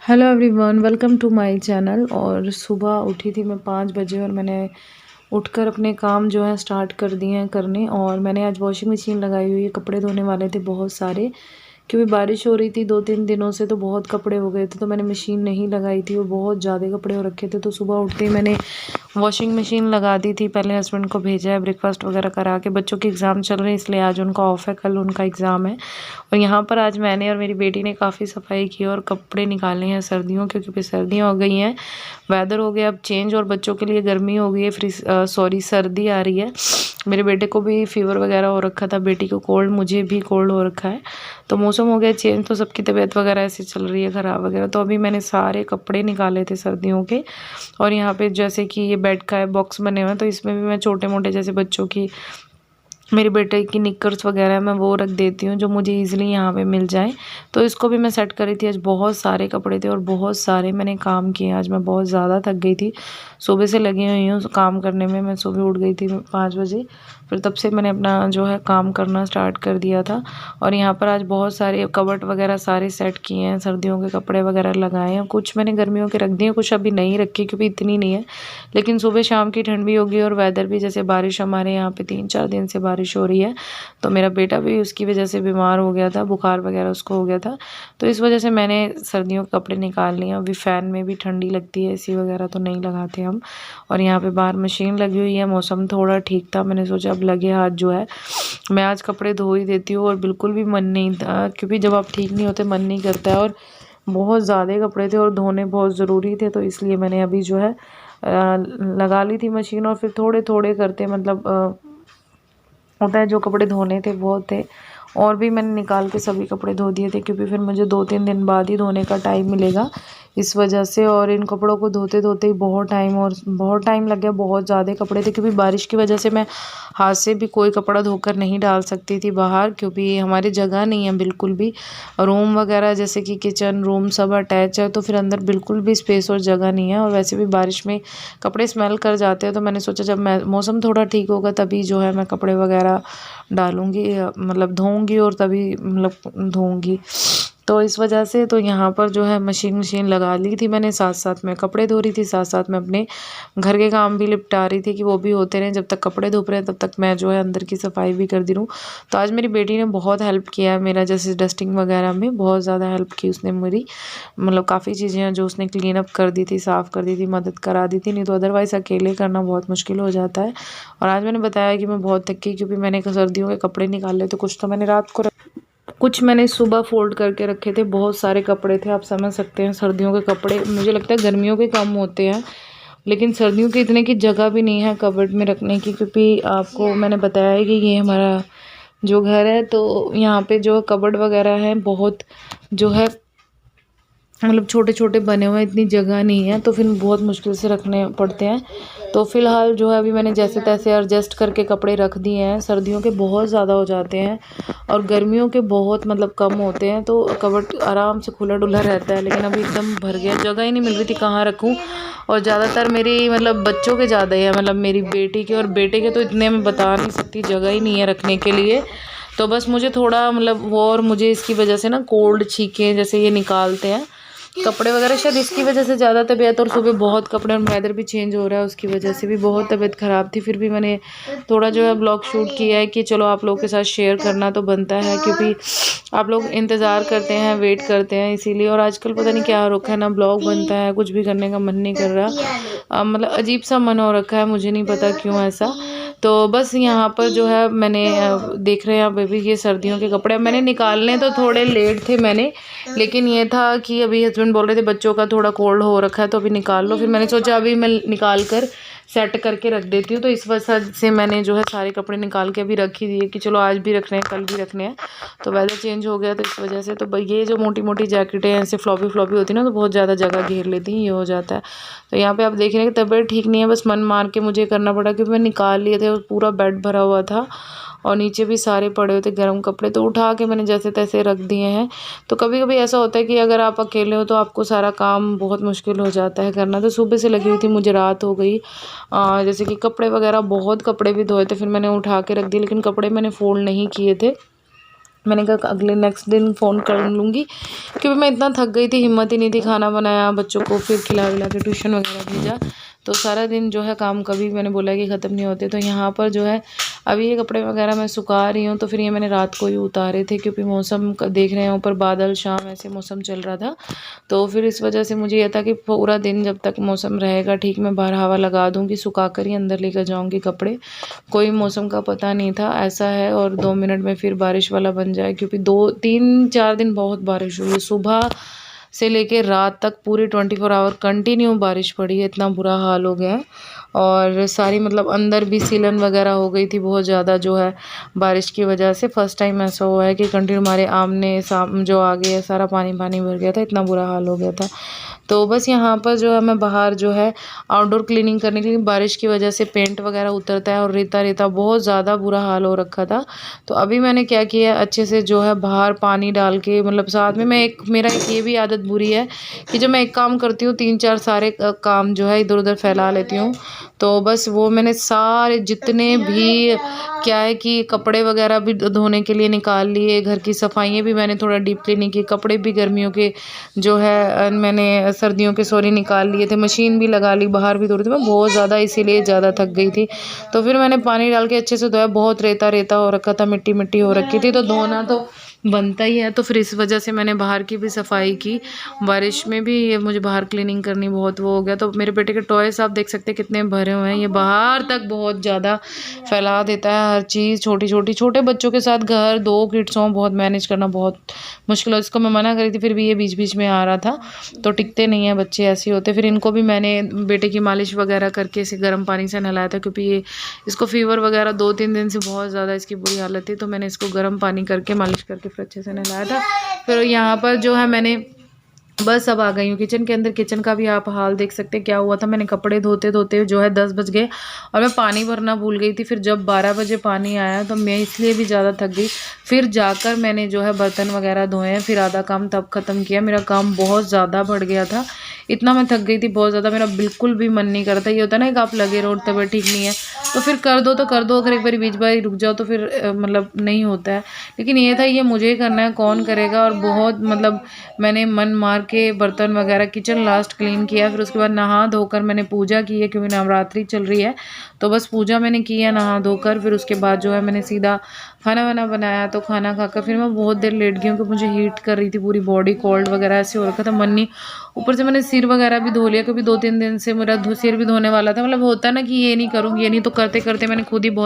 Hello everyone, welcome to my channel. और सुबह उठी थी मैं 5 बजे और मैंने उठकर अपने काम जो है स्टार्ट कर दिए हैं करने। और मैंने आज वॉशिंग मशीन लगाई हुई है, कपड़े धोने वाले थे बहुत सारे, क्योंकि बारिश हो रही थी 2-3 दिनों से, तो बहुत कपड़े हो गए थे, तो मैंने मशीन नहीं लगाई थी और बहुत ज़्यादा कपड़े हो रखे थे। तो सुबह उठते ही मैंने वॉशिंग मशीन लगा दी थी। पहले हस्बैंड को भेजा है, ब्रेकफास्ट वगैरह करा के। बच्चों के एग्ज़ाम चल रहे हैं इसलिए आज उनका ऑफ है, कल उनका एग्ज़ाम है। और यहाँ पर आज मैंने और मेरी बेटी ने काफ़ी सफाई की और कपड़े निकाले हैं सर्दियों के, क्योंकि सर्दियाँ हो गई हैं, वेदर हो गया अब चेंज और बच्चों के लिए गर्मी हो गई है, फिर सर्दी आ रही है। मेरे बेटे को भी फीवर वगैरह हो रखा था, बेटी को कोल्ड, मुझे भी कोल्ड हो रखा है। तो मौसम हो गया चेंज, तो सबकी तबीयत वगैरह ऐसी चल रही है ख़राब वगैरह। तो अभी मैंने सारे कपड़े निकाले थे सर्दियों के। और यहाँ पे जैसे कि ये बेड का है, बॉक्स बने हुए हैं, तो इसमें भी मैं छोटे मोटे जैसे बच्चों की, मेरे बेटे की निक्कर्स वगैरह मैं वो रख देती हूँ जो मुझे ईज़िली यहाँ पे मिल जाए। तो इसको भी मैं सेट करी थी। आज बहुत सारे कपड़े थे और बहुत सारे मैंने काम किए। आज मैं बहुत ज़्यादा थक गई थी, सुबह से लगी हुई हूँ काम करने में। मैं सुबह उठ गई थी 5 बजे, फिर तब से मैंने अपना जो है काम करना स्टार्ट कर दिया था। और यहाँ पर आज बहुत सारे कबर्ड वगैरह सारे सेट किए हैं, सर्दियों के कपड़े वगैरह लगाए हैं। कुछ मैंने गर्मियों के रख दिए, कुछ अभी नहीं रखे क्योंकि इतनी नहीं है। लेकिन सुबह शाम की ठंड भी होगी और वेदर भी, जैसे बारिश हमारे यहाँ पे 3-4 दिन से बारिश हो रही है, तो मेरा बेटा भी उसकी वजह से बीमार हो गया था, बुखार वगैरह उसको हो गया था। तो इस वजह से मैंने सर्दियों के कपड़े निकाल लिए। अभी फ़ैन में भी ठंडी लगती है, एसी वगैरह तो नहीं लगाते हम। और यहाँ पे बाहर मशीन लगी हुई है, मौसम थोड़ा ठीक था, मैंने सोचा अब लगे हाथ जो है मैं आज कपड़े धो ही देती हूँ। और बिल्कुल भी मन नहीं था, क्योंकि जब आप ठीक नहीं होते मन नहीं करता है। और बहुत ज़्यादा कपड़े थे और धोने बहुत ज़रूरी थे, तो इसलिए मैंने अभी जो है लगा ली थी मशीन। और फिर थोड़े थोड़े करते, मतलब होता है, जो कपड़े धोने थे बहुत थे। और भी मैंने निकाल के सभी कपड़े धो दिए थे, क्योंकि फिर मुझे 2-3 दिन बाद ही धोने का टाइम मिलेगा इस वजह से। और इन कपड़ों को धोते धोते ही बहुत टाइम लग गया, बहुत ज़्यादा कपड़े थे, क्योंकि बारिश की वजह से मैं हाथ से भी कोई कपड़ा धोकर नहीं डाल सकती थी बाहर, क्योंकि हमारी जगह नहीं है बिल्कुल भी। रूम वगैरह जैसे कि किचन रूम सब अटैच है, तो फिर अंदर बिल्कुल भी स्पेस और जगह नहीं है। और वैसे भी बारिश में कपड़े स्मेल कर जाते हैं, तो मैंने सोचा जब मैं मौसम थोड़ा ठीक होगा तभी जो है मैं कपड़े वगैरह डालूँगी, मतलब धोऊँगी और तभी मतलब धोऊँगी। तो इस वजह से तो यहाँ पर जो है मशीन लगा ली थी मैंने, साथ साथ में कपड़े धो रही थी, साथ साथ में अपने घर के काम भी निपटा रही थी कि वो भी होते रहें। जब तक कपड़े धुप रहे हैं तब तक मैं जो है अंदर की सफाई भी कर दी रहूँ। तो आज मेरी बेटी ने बहुत हेल्प किया है मेरा, जैसे डस्टिंग वगैरह में बहुत ज़्यादा हेल्प की उसने मेरी। मतलब काफ़ी चीज़ें हैं जो उसने क्लीन अप कर दी थी, साफ़ कर दी थी, मदद करा दी थी। नहीं तो अदरवाइज़ अकेले करना बहुत मुश्किल हो जाता है। और आज मैंने बताया कि मैं बहुत थकी, क्योंकि मैंने सर्दियों के कपड़े निकाले, तो कुछ तो मैंने रात को कुछ मैंने सुबह फोल्ड करके रखे थे। बहुत सारे कपड़े थे, आप समझ सकते हैं सर्दियों के कपड़े मुझे लगता है गर्मियों के कम होते हैं, लेकिन सर्दियों के इतने की जगह भी नहीं है कबर्ड में रखने की। क्योंकि आपको मैंने बताया है कि ये हमारा जो घर है, तो यहाँ पे जो कबर्ड वगैरह है बहुत जो है, मतलब छोटे छोटे बने हुए हैं, इतनी जगह नहीं है, तो फिर बहुत मुश्किल से रखने पड़ते हैं। तो फ़िलहाल जो है अभी मैंने जैसे तैसे एडजस्ट करके कपड़े रख दिए हैं। सर्दियों के बहुत ज़्यादा हो जाते हैं और गर्मियों के बहुत मतलब कम होते हैं, तो कबर्ड आराम से खुला डुला रहता है। लेकिन अभी एकदम भर गया, जगह ही नहीं मिल रही थी कहाँ रखूँ। और ज़्यादातर मेरी मतलब बच्चों के ज़्यादा ही है, मतलब मेरी बेटी के और बेटे के तो इतने मैं बता नहीं सकती, जगह ही नहीं है रखने के लिए। तो बस मुझे थोड़ा मतलब वो, और मुझे इसकी वजह से ना कोल्ड छींके जैसे ये निकालते हैं कपड़े वगैरह, शायद इसकी वजह से ज़्यादा तबीयत। और सुबह बहुत कपड़े, और वेदर भी चेंज हो रहा है, उसकी वजह से भी बहुत तबीयत ख़राब थी। फिर भी मैंने थोड़ा जो है ब्लॉग शूट किया है कि चलो आप लोगों के साथ शेयर करना तो बनता है, क्योंकि आप लोग इंतज़ार करते हैं, वेट करते हैं, इसीलिए। और आजकल पता नहीं क्या हो रखा है ना, ब्लॉग बनता है, कुछ भी करने का मन नहीं कर रहा। मतलब अजीब सा मन हो रखा है, मुझे नहीं पता क्यों ऐसा। तो बस यहाँ पर जो है मैंने देख रहे हैं आप अभी ये सर्दियों के कपड़े मैंने निकालने तो थोड़े लेट थे मैंने, लेकिन ये था कि अभी हस्बैंड बोल रहे थे बच्चों का थोड़ा कोल्ड हो रखा है तो अभी निकाल लो। फिर मैंने सोचा अभी मैं निकाल कर सेट करके रख देती हूँ। तो इस वजह से मैंने जो है सारे कपड़े निकाल के अभी रख ही दिए कि चलो आज भी रखने हैं, कल भी रखने हैं। तो वेदर चेंज हो गया तो इस वजह से। तो ये जो मोटी मोटी जैकेटें ऐसे फ्लॉपी फ्लॉपी होती है ना, तो बहुत ज़्यादा जगह घेर लेती हैं, ये हो जाता है। तो यहाँ पे आप देख रहे हैं कि तबीयत ठीक नहीं है, बस मन मार के मुझे करना पड़ा, क्योंकि मैं निकाल लिए थे और पूरा बेड भरा हुआ था और नीचे भी सारे पड़े हुए थे गर्म कपड़े, तो उठा के मैंने जैसे तैसे रख दिए हैं। तो कभी कभी ऐसा होता है कि अगर आप अकेले हो तो आपको सारा काम बहुत मुश्किल हो जाता है करना। तो सुबह से लगी हुई थी, मुझे रात हो गई। जैसे कि कपड़े वगैरह बहुत कपड़े भी धोए थे, फिर मैंने उठा के रख दिए, लेकिन कपड़े मैंने फोल्ड नहीं किए थे मैंने कहा अगले नेक्स्ट दिन फ़ोन कर लूँगी, क्योंकि मैं इतना थक गई थी, हिम्मत ही नहीं थी। खाना बनाया, बच्चों को फिर खिला विला के ट्यूशन वगैरह भेजा, तो सारा दिन जो है काम कभी मैंने बोला कि ख़त्म नहीं होते। तो यहाँ पर जो है अभी ये कपड़े वगैरह मैं सुखा रही हूँ, तो फिर ये मैंने रात को ही उतारे थे, क्योंकि मौसम देख रहे हैं ऊपर बादल, शाम ऐसे मौसम चल रहा था। तो फिर इस वजह से मुझे ये था कि पूरा दिन जब तक मौसम रहेगा ठीक, मैं बाहर हवा लगा दूँगी, सुखा कर ही अंदर लेकर जाऊँगी कपड़े। कोई मौसम का पता नहीं था, ऐसा है और 2 मिनट में फिर बारिश वाला बन जाए, क्योंकि 2-3-4 दिन बहुत बारिश हुई है। सुबह से लेके रात तक पूरे 24 आवर कंटिन्यू बारिश पड़ी है, इतना बुरा हाल हो गया है। और सारी मतलब अंदर भी सीलन वगैरह हो गई थी बहुत ज़्यादा, जो है बारिश की वजह से। फ़र्स्ट टाइम ऐसा हुआ है कि कंटिन्यू हमारे आमने साम जो आगे है सारा पानी पानी भर गया था, इतना बुरा हाल हो गया था। तो बस यहाँ पर जो है मैं बाहर जो है आउटडोर क्लीनिंग करने के लिए, बारिश की वजह से पेंट वगैरह उतरता है और रेता रेता बहुत ज़्यादा बुरा हाल हो रखा था। तो अभी मैंने क्या किया, अच्छे से जो है बाहर पानी डाल के, मतलब साथ में मैं मेरा एक ये भी आदत बुरी है कि जब मैं एक काम करती हूँ 3-4 सारे काम जो है इधर उधर फैला लेती हूँ। तो बस वो मैंने सारे जितने भी क्या है कि कपड़े वगैरह भी धोने के लिए निकाल लिए, घर की सफाइयाँ भी मैंने थोड़ा डीप क्लीनिंग की, कपड़े भी गर्मियों के जो है मैंने सर्दियों के सॉरी निकाल लिए थे, मशीन भी लगा ली, बाहर भी धो रही थी मैं बहुत ज़्यादा, इसीलिए ज़्यादा थक गई थी। तो फिर मैंने पानी डाल के अच्छे से धोया, बहुत रेता रेता हो रखा था, मिट्टी मिट्टी हो रखी थी, तो धोना तो बनता ही है। तो फिर इस वजह से मैंने बाहर की भी सफाई की, बारिश में भी ये मुझे बाहर क्लीनिंग करनी बहुत वो हो गया। तो मेरे बेटे के टॉयस आप देख सकते हैं कितने भरे हुए हैं, ये बाहर तक बहुत ज़्यादा फैला देता है हर चीज़, छोटी छोटी छोटे बच्चों के साथ घर 2 किड्स हों, बहुत मैनेज करना बहुत मुश्किल है। इसको मैं मना करी थी, फिर भी ये बीच बीच में आ रहा था, तो टिकते नहीं हैं बच्चे, ऐसे होते। फिर इनको भी मैंने बेटे की मालिश वगैरह करके इसे गर्म पानी से नहलाया था, क्योंकि ये इसको फीवर वगैरह 2-3 दिन से बहुत ज़्यादा इसकी बुरी हालत थी। तो मैंने इसको गर्म पानी करके मालिश करके फिर अच्छे से नहलाया था। फिर यहाँ पर जो है मैंने बस अब आ गई हूँ किचन के अंदर। किचन का भी आप हाल देख सकते हैं क्या हुआ था। मैंने कपड़े धोते धोते जो है 10 बज गए और मैं पानी भरना भूल गई थी। फिर जब 12 बजे पानी आया तो मैं इसलिए भी ज़्यादा थक गई। फिर जाकर मैंने जो है बर्तन वगैरह धोए हैं, फिर आधा काम तब ख़त्म किया। मेरा काम बहुत ज़्यादा बढ़ गया था, इतना मैं थक गई थी बहुत ज़्यादा, मेरा बिल्कुल भी मन नहीं करता। ये होता है ना कि आप लगे रहो, तबीयत ठीक नहीं है तो फिर कर दो तो कर दो, अगर एक बार बीच बार रुक जाओ तो फिर मतलब नहीं होता है। लेकिन ये था ये मुझे ही करना है, कौन करेगा। और बहुत मतलब मैंने मन मार के बर्तन वगैरह किचन लास्ट क्लीन किया। फिर उसके बाद नहा धोकर मैंने पूजा की है, क्योंकि नवरात्रि चल रही है तो बस पूजा मैंने की है नहा धोकर। फिर उसके बाद जो है मैंने सीधा खाना वाना बनाया, तो खाना खाकर फिर मैं बहुत देर लेट गई हूँ, क्योंकि मुझे हीट कर रही थी पूरी बॉडी, कोल्ड वगैरह ऐसे हो रखा था, मन नहीं। ऊपर से मैंने सिर वगैरह भी धो लिया, क्योंकि 2-3 दिन से मेरा सिर भी धोने वाला था। मतलब होता है ना कि ये नहीं करूँगी ये नहीं, तो करते करते मैंने खुद ही बहुत